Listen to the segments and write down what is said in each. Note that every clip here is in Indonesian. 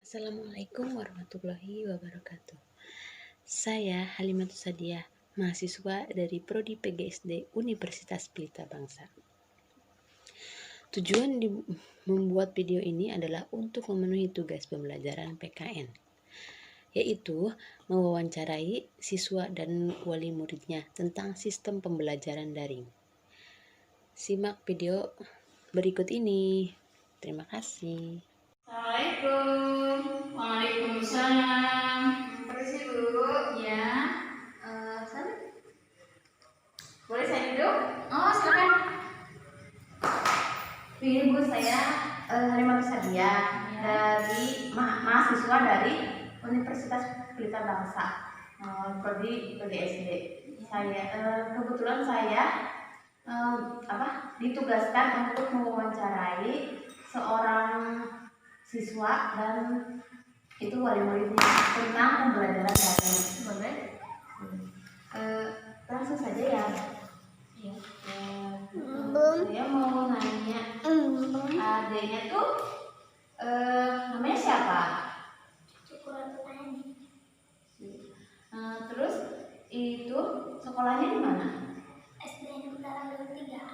Assalamualaikum warahmatullahi wabarakatuh. Saya Halimatus Sadiah, mahasiswa dari Prodi PGSD Universitas Pelita Bangsa. Tujuan membuat video ini adalah untuk memenuhi tugas pembelajaran PKN, yaitu mewawancarai siswa dan wali muridnya tentang sistem pembelajaran daring. Simak video berikut ini. Terima kasih. Assalamualaikum. Waalaikumsalam. Permisi Bu. Ya. Boleh saya duduk? Oh, silakan. Ini Bu, saya Halimatus Sadiah dari mahasiswa dari Universitas Pelita Bangsa, Prodi PGSD. Kebetulan saya ditugaskan untuk mewawancarai seorang siswa dan itu wali muridnya tentang pembelajaran daring. Boleh? Langsung saja ya. Iya. Saya mau nanya, adanya tuh namanya siapa? Terus itu sekolahnya di mana? SD Negeri 3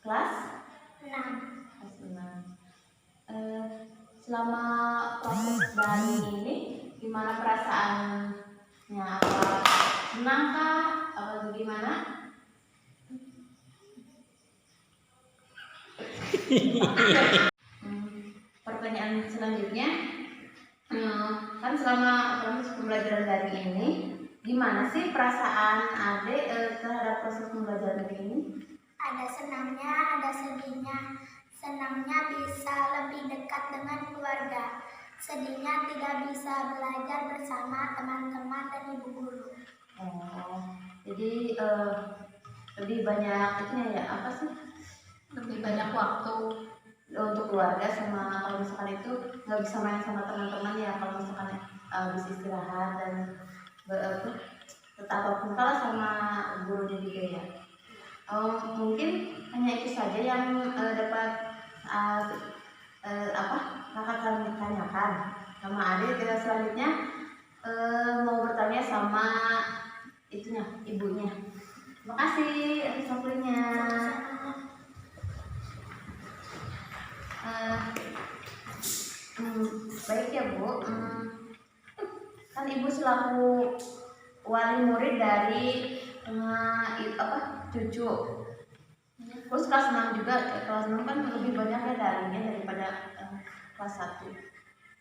Kelas 6. kelas 6. Selama proses daring ini gimana perasaannya? Apa senang kah? Apa gimana? Pertanyaan selanjutnya, kan selama proses pembelajaran daring ini, gimana sih perasaan Ade terhadap proses pembelajaran daring ini? Ada senangnya, ada sedihnya. Senangnya bisa lebih dekat dengan keluarga. Sedihnya tidak bisa belajar bersama teman-teman dan ibu guru. Oh, jadi lebih banyak itunya ya, apa sih? Lebih banyak waktu Untuk keluarga, sama kalau misalkan itu nggak bisa main sama teman-teman ya, kalau misalkan habis istirahat dan tetap muka sama gurunya juga ya. Mungkin hanya itu saja yang dapat kakak kami tanyakan sama adik. Selanjutnya mau bertanya sama ibunya. Terima kasih atas waktunya. Baik ya Bu, kan Ibu selaku wali murid dari cucu. Terus kelas 6 juga, kelas 6 kan lebih banyak ya daringnya daripada kelas 1.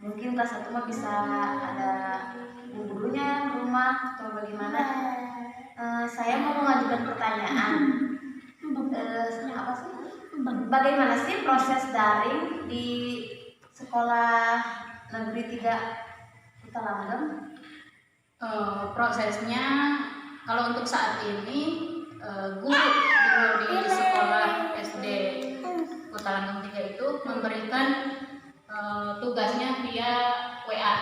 Mungkin kelas 1 mah bisa ada gurunya di rumah atau bagaimana. Saya mau mengajukan pertanyaan. Bagaimana sih proses daring di sekolah negeri 3 Kota Langgeng? prosesnya kalau untuk saat ini guru di sekolah SD Kota Langgeng 3 itu memberikan tugasnya via WA.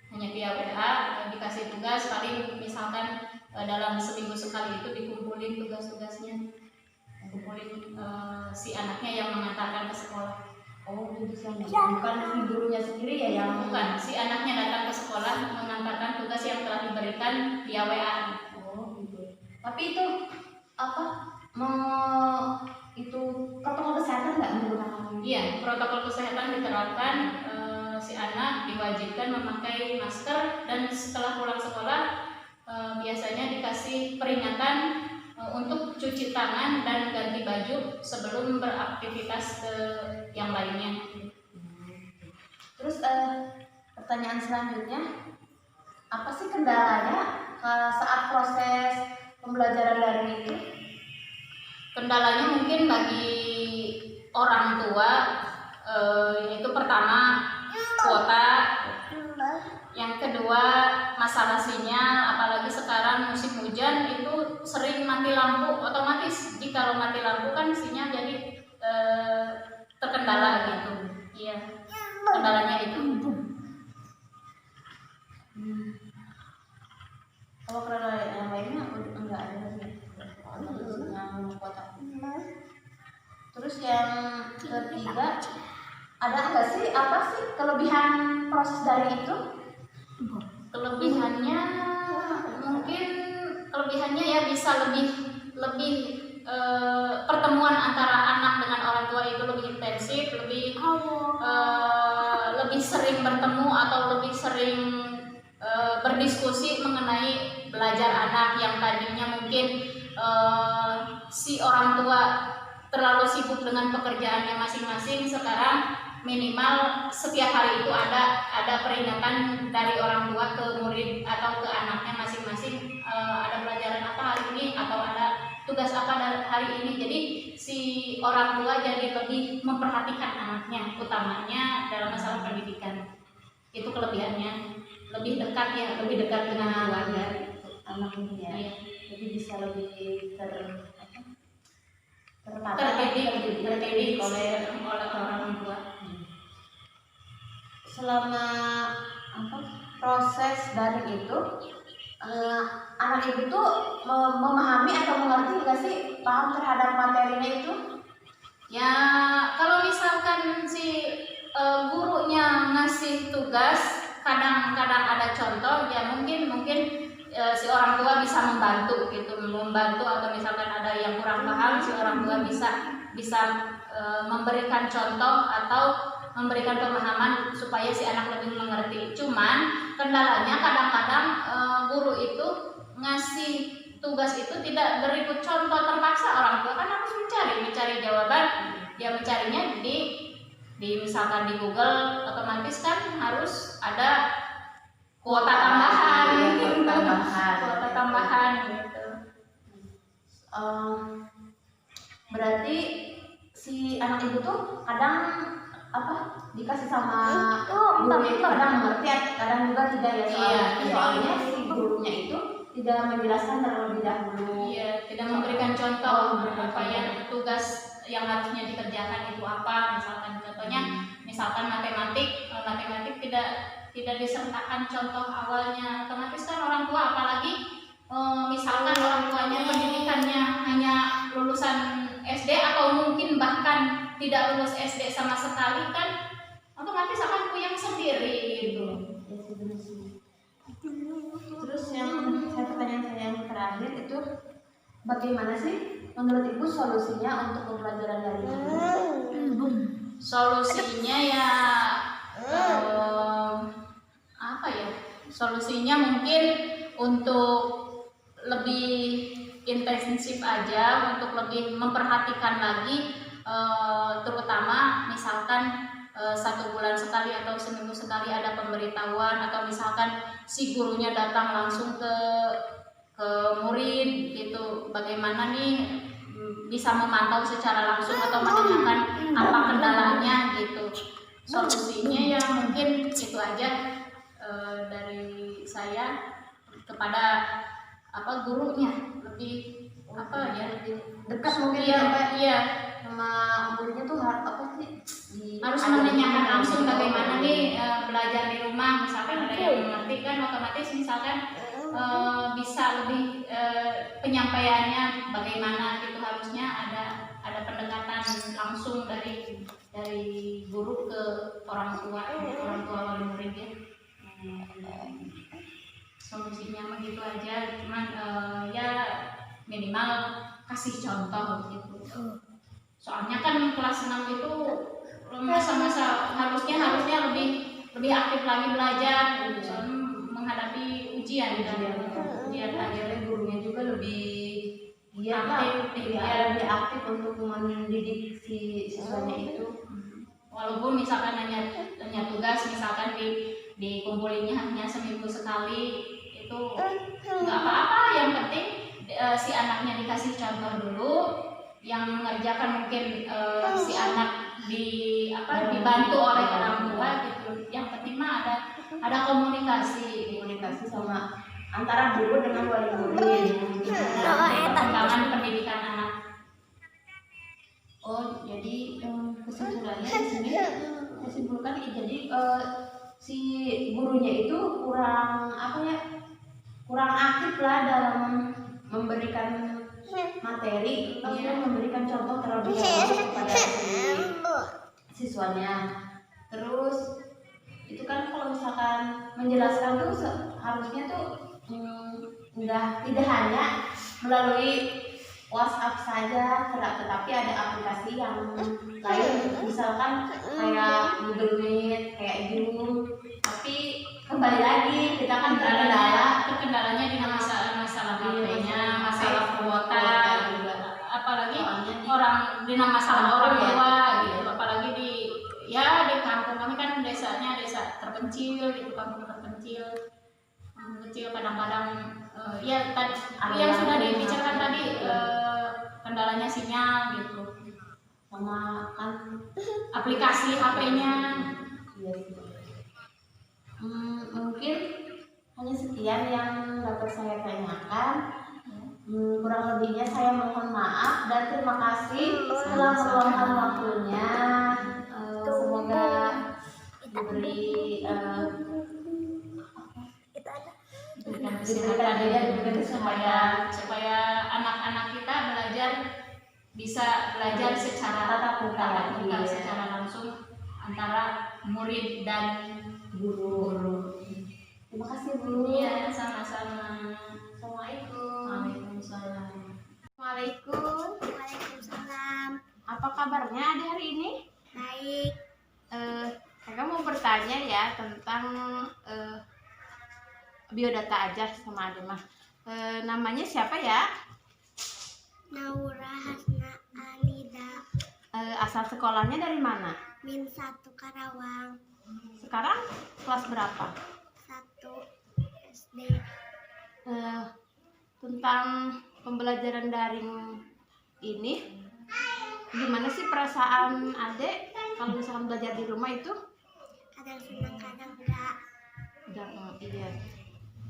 Hanya via WA dikasih tugas, paling misalkan dalam seminggu sekali itu dikumpulin tugas-tugasnya, kumpulin si anaknya yang mengantarkan ke sekolah. Oh, gitu sih, bukan si gurunya sendiri ya yang Bukan, si anaknya datang ke sekolah mengantarkan tugas yang telah diberikan via WA. Oh, gitu. Tapi itu itu protokol kesehatan nggak menggunakan? Iya, protokol kesehatan diterapkan. Si anak diwajibkan memakai masker dan setelah pulang sekolah biasanya dikasih peringatan untuk cuci tangan dan ganti baju sebelum beraktivitas ke yang lainnya. Terus pertanyaan selanjutnya, apa sih kendalanya saat proses pembelajaran daring itu? Kendalanya mungkin bagi orang tua itu pertama kuota, yang kedua masalah sinyal, apalagi sekarang musim hujan itu sering mati lampu otomatis. Jika mati lampu kan sinyal jadi terkendala gitu. Iya, kendalanya itu. Kalau kendala yang lainnya enggak ada lagi. Yang kuota. Terus yang ketiga, Ada nggak sih apa sih kelebihan proses daring itu? Kelebihannya mungkin kelebihannya ya bisa lebih pertemuan antara anak dengan orang tua itu lebih intensif, lebih sering bertemu atau lebih sering berdiskusi mengenai belajar anak yang tadinya mungkin si orang tua terlalu sibuk dengan pekerjaannya masing-masing. Sekarang minimal setiap hari itu ada peringatan dari orang tua ke murid atau ke anaknya masing-masing, ada pelajaran apa hari ini atau ada tugas apa hari ini. Jadi si orang tua jadi lebih memperhatikan anaknya, utamanya dalam masalah pendidikan. Itu kelebihannya, lebih dekat dengan keluarga Anak ini ya. Iya. Jadi bisa lebih terdidik oleh orang tua. Selama proses daring itu, anak ibu tuh memahami atau mengerti nggak sih, paham terhadap materinya itu? Ya kalau misalkan si gurunya ngasih tugas, kadang-kadang ada contoh, ya mungkin si orang tua bisa membantu atau misalkan ada yang kurang paham, si orang tua bisa memberikan contoh atau memberikan pemahaman supaya si anak lebih mengerti. Cuman kendalanya kadang-kadang guru itu ngasih tugas itu tidak berikut contoh, terpaksa orang tua kan harus mencari jawaban. Dia mencarinya di misalkan di Google, otomatis kan harus ada kuota tambahan gitu. Berarti si anak ibu tuh kadang dikasih sama gurunya itu kadang mengerti, kadang juga tidak ya, soalnya si gurunya itu tidak menjelaskan terlebih dahulu. Iya, tidak memberikan contoh apa yang tugas yang harusnya dikerjakan itu apa. Misalkan matematik tidak disertakan contoh awalnya. Otomatis kan orang tua, apalagi misalkan orang tuanya pendidikannya hanya lulusan SD atau mungkin bahkan tidak lulus SD sama sekali, kan otomatis akan puyeng sendiri gitu. Terus pertanyaan saya yang terakhir itu, bagaimana sih menurut ibu solusinya untuk pembelajaran daring ini? Solusinya ya solusinya mungkin untuk lebih intensif aja, untuk lebih memperhatikan lagi, terutama misalkan 1 bulan sekali atau seminggu sekali ada pemberitahuan, atau misalkan si gurunya datang langsung ke murid gitu, bagaimana nih bisa memantau secara langsung atau menanyakan apa kendalanya gitu. Solusinya ya mungkin itu aja dari saya kepada gurunya, lebih dekat mungkin iya sama muridnya tuh harus menanyakan langsung bagaimana nih belajar di rumah. Misalkan ada yang mengerti kan, otomatis misalkan bisa lebih penyampaiannya bagaimana gitu, harusnya ada pendekatan langsung dari guru ke orang tua wali murid ya. Solusinya begitu aja, cuman ya minimal kasih contoh gitu. Soalnya kan kelas 6 itu masa-masa harusnya lebih aktif lagi belajar gitu, soalnya menghadapi ujian akhirnya gurunya juga lebih aktif untuk mendidik si siswanya itu. Walaupun misalkan hanya tugas, misalkan dikumpulinnya hanya seminggu sekali, itu nggak apa-apa. Yang penting si anaknya dikasih contoh dulu, yang mengerjakan mungkin si anak dibantu oleh orang tua gitu. Yang penting mah ada komunikasi sama antara guru dengan wali murid, perkembangan pendidikan anak. Jadi kesimpulannya di sini disimpulkan, jadi si gurunya itu kurang aktif lah dalam memberikan materi, maksudnya memberikan contoh terlebih dahulu kepada siswanya. Terus itu kan kalau misalkan menjelaskan tuh harusnya tuh tidak hanya melalui WhatsApp saja, tetapi ada aplikasi yang lain, misalkan kayak Google Meet, kayak Zoom. Tapi kembali lagi kita kan kendalanya di masalah HP-nya, masalah kuota, apalagi orang di masalah orang tua gitu, apalagi di kampung kami kan desa terpencil gitu, kampung terpencil kadang-kadang yang sudah dibicarakan tadi, kendalanya sinyal gitu, sama kan aplikasi HP-nya. Mungkin hanya sekian yang dapat saya tanyakan. Kurang lebihnya saya mohon maaf dan terima kasih telah meluangkan waktunya. Semoga diberi supaya anak-anak kita bisa belajar secara tatap muka secara langsung antara murid dan guru. Terima kasih Bu. Iya, sama-sama. Assalamualaikum. Waalaikumsalam. Assalamualaikum. Waalaikumsalam. Apa kabarnya Ade hari ini? Baik. Kakak mau bertanya ya tentang biodata aja sama Ade mah. Namanya siapa ya? Naura Hasna Alida. Asal sekolahnya dari mana? Min 1 Karawang. Sekarang kelas berapa? 1 SD. Tentang pembelajaran daring ini, gimana sih perasaan Ade kalau misalkan belajar di rumah itu? Kadang senang, kadang enggak. Iya.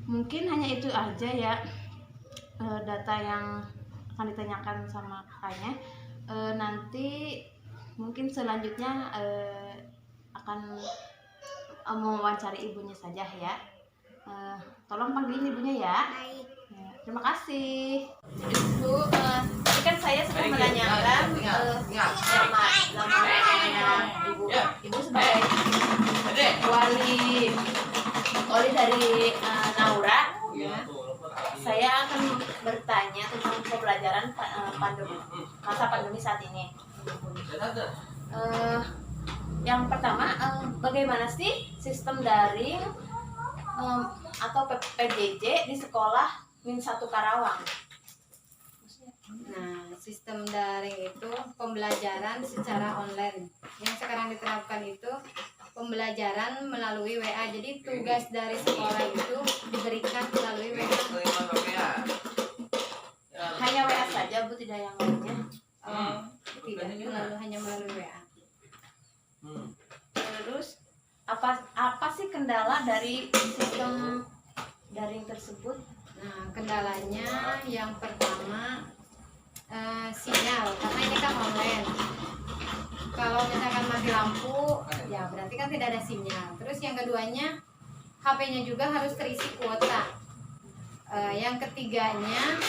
Mungkin hanya itu aja ya data yang akan ditanyakan sama kakaknya. Nanti mungkin selanjutnya akan mewawancari ibunya saja ya. Tolong panggilin ibunya ya. Baik. Terima kasih. Bu, ini kan saya sudah menanyakan nama ibu sebagai wali dari Naura. Saya akan bertanya tentang pembelajaran masa pandemi saat ini. Yang pertama, bagaimana sih sistem daring atau PJJ di sekolah Min 1 Karawang? Nah, sistem daring itu pembelajaran secara online. Yang sekarang diterapkan itu pembelajaran melalui WA. Jadi tugas dari sekolah itu diberikan melalui WA. Hanya WA saja Bu, tidak yang lainnya? Tidak, hanya melalui WA. Terus apa sih kendala dari sistem daring tersebut? Nah, kendalanya yang pertama sinyal, karena ini kan online. Kalau misalkan mati lampu, ya berarti kan tidak ada sinyal. Terus yang keduanya, HP-nya juga harus terisi kuota. Yang ketiganya,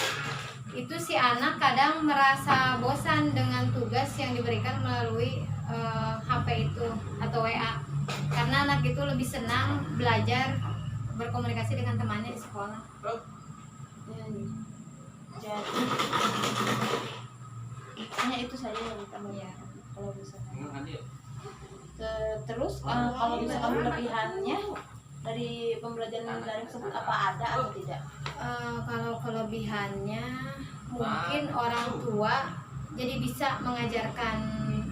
itu si anak kadang merasa bosan dengan tugas yang diberikan melalui HP itu atau WA. Karena anak itu lebih senang belajar berkomunikasi dengan temannya di sekolah. Jadi hanya itu saja yang kita mau ya, kalau misalkan. Terus kalau misalkan kelebihannya dari pembelajaran daring tersebut apa ada atau tidak? Kalau kelebihannya mungkin orang tua jadi bisa mengajarkan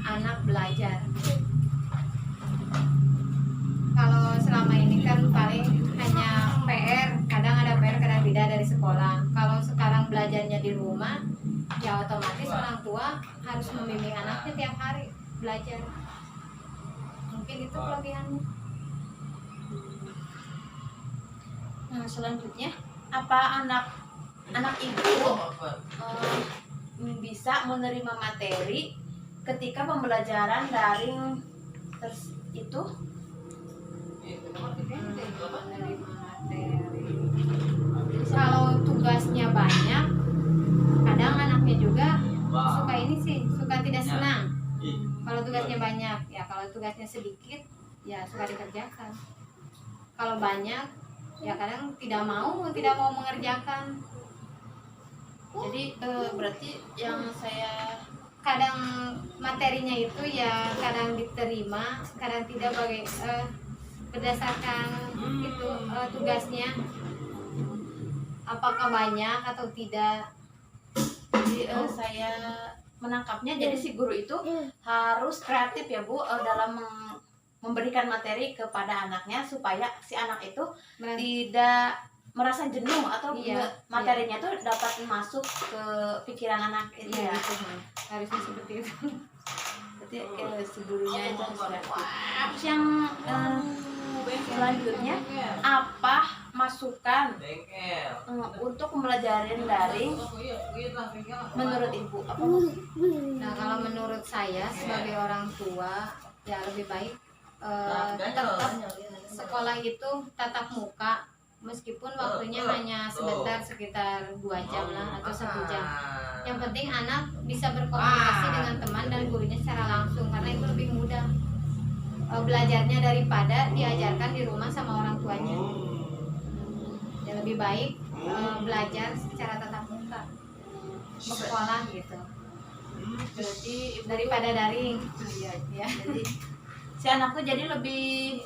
anak belajar. Kalau selama ini kan paling hanya PR, kadang ada PR, kadang tidak dari sekolah. Kalau sekarang belajarnya di rumah, ya otomatis orang tua harus membimbing anaknya tiap hari belajar. Mungkin itu kelebihannya. Nah, selanjutnya apa anak ibu bisa menerima materi ketika pembelajaran daring itu? Kalau tugasnya banyak, kadang anaknya juga suka tidak senang. Kalau tugasnya banyak, ya kalau tugasnya sedikit, ya suka dikerjakan. Kalau banyak ya kadang tidak mau mengerjakan. Jadi berarti yang saya Kadang materinya itu ya kadang diterima, kadang tidak berdasarkan itu tugasnya apakah banyak atau tidak. Jadi saya menangkapnya, jadi si guru itu harus kreatif ya Bu, dalam memberikan materi kepada anaknya supaya si anak itu tidak merasa jenuh atau Iya, materinya tuh dapat masuk ke pikiran anak itu Iya, ya. gitu, harusnya seperti itu. Berarti si gurunya itu harus kreatif. Terus yang selanjutnya, apa masukan untuk pembelajaran daring menurut Ibu? Apa Nah, kalau menurut saya sebagai orang tua ya lebih baik tetap sekolah itu tatap muka, meskipun waktunya hanya sebentar, sekitar 2 jam lah atau 1 jam. Yang penting anak bisa berkomunikasi dengan teman dan gurunya secara langsung, karena itu lebih mudah belajarnya daripada diajarkan di rumah sama orang tuanya. Ya lebih baik belajar secara tatap muka sekolah gitu, berarti daripada daring. ya, jadi si anak tuh jadi lebih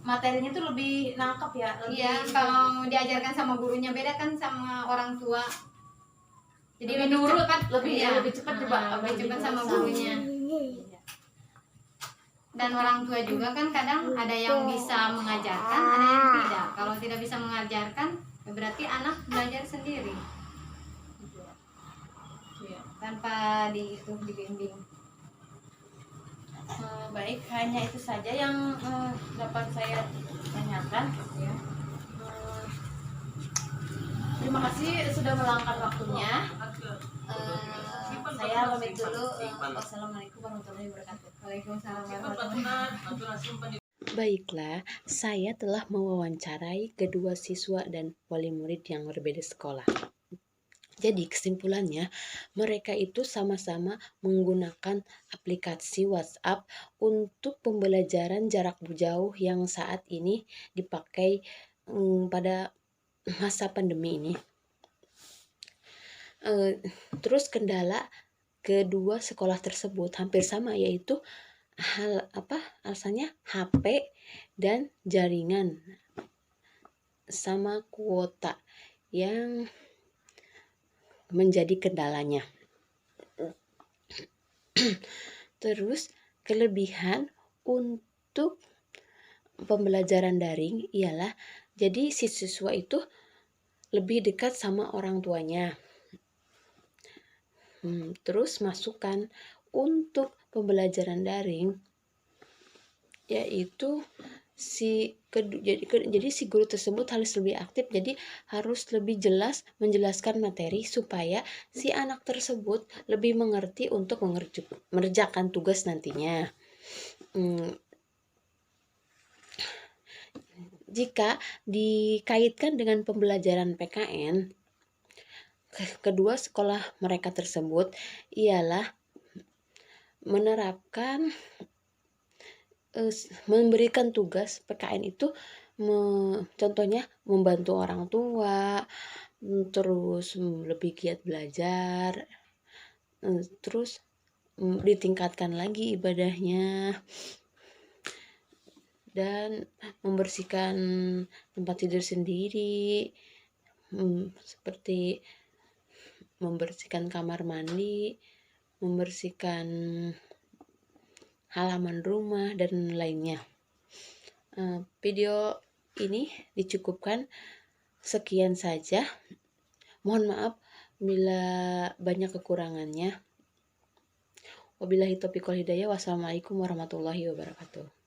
materinya tuh lebih nangkep ya, lebih Iya, kalau diajarkan sama gurunya beda kan sama orang tua. Jadi lebih lebih nurut, cepat, lebih cepat juga, lebih cepat sama nurut gurunya. Dan orang tua juga kan kadang ada yang bisa mengajarkan, ada yang tidak. Kalau tidak bisa mengajarkan, ya berarti anak belajar sendiri tanpa dibimbing. Baik, hanya itu saja yang dapat saya tanyakan ya. Terima kasih sudah meluangkan waktunya. Saya pamit dulu. Wassalamualaikum warahmatullahi wabarakatuh. Waalaikumsalam warahmatullahi wabarakatuh. Baiklah, saya telah mewawancarai kedua siswa dan wali murid yang berbeda sekolah. Jadi kesimpulannya, mereka itu sama-sama menggunakan aplikasi WhatsApp untuk pembelajaran jarak jauh yang saat ini dipakai pada masa pandemi ini. Terus kendala kedua sekolah tersebut hampir sama, yaitu alasannya HP dan jaringan sama kuota yang menjadi kendalanya. Terus kelebihan untuk pembelajaran daring ialah jadi si siswa itu lebih dekat sama orang tuanya. Terus masukan untuk pembelajaran daring yaitu jadi si guru tersebut harus lebih aktif, jadi harus lebih jelas menjelaskan materi supaya si anak tersebut lebih mengerti untuk mengerjakan tugas nantinya. Jika dikaitkan dengan pembelajaran PKN, kedua sekolah mereka tersebut ialah menerapkan memberikan tugas PKN itu contohnya membantu orang tua, terus lebih giat belajar, terus ditingkatkan lagi ibadahnya, dan membersihkan tempat tidur sendiri, seperti membersihkan kamar mandi, membersihkan halaman rumah dan lainnya. Video ini dicukupkan sekian saja. Mohon maaf bila banyak kekurangannya. Wabillahi taufiq wal hidayah. Wassalamualaikum warahmatullahi wabarakatuh.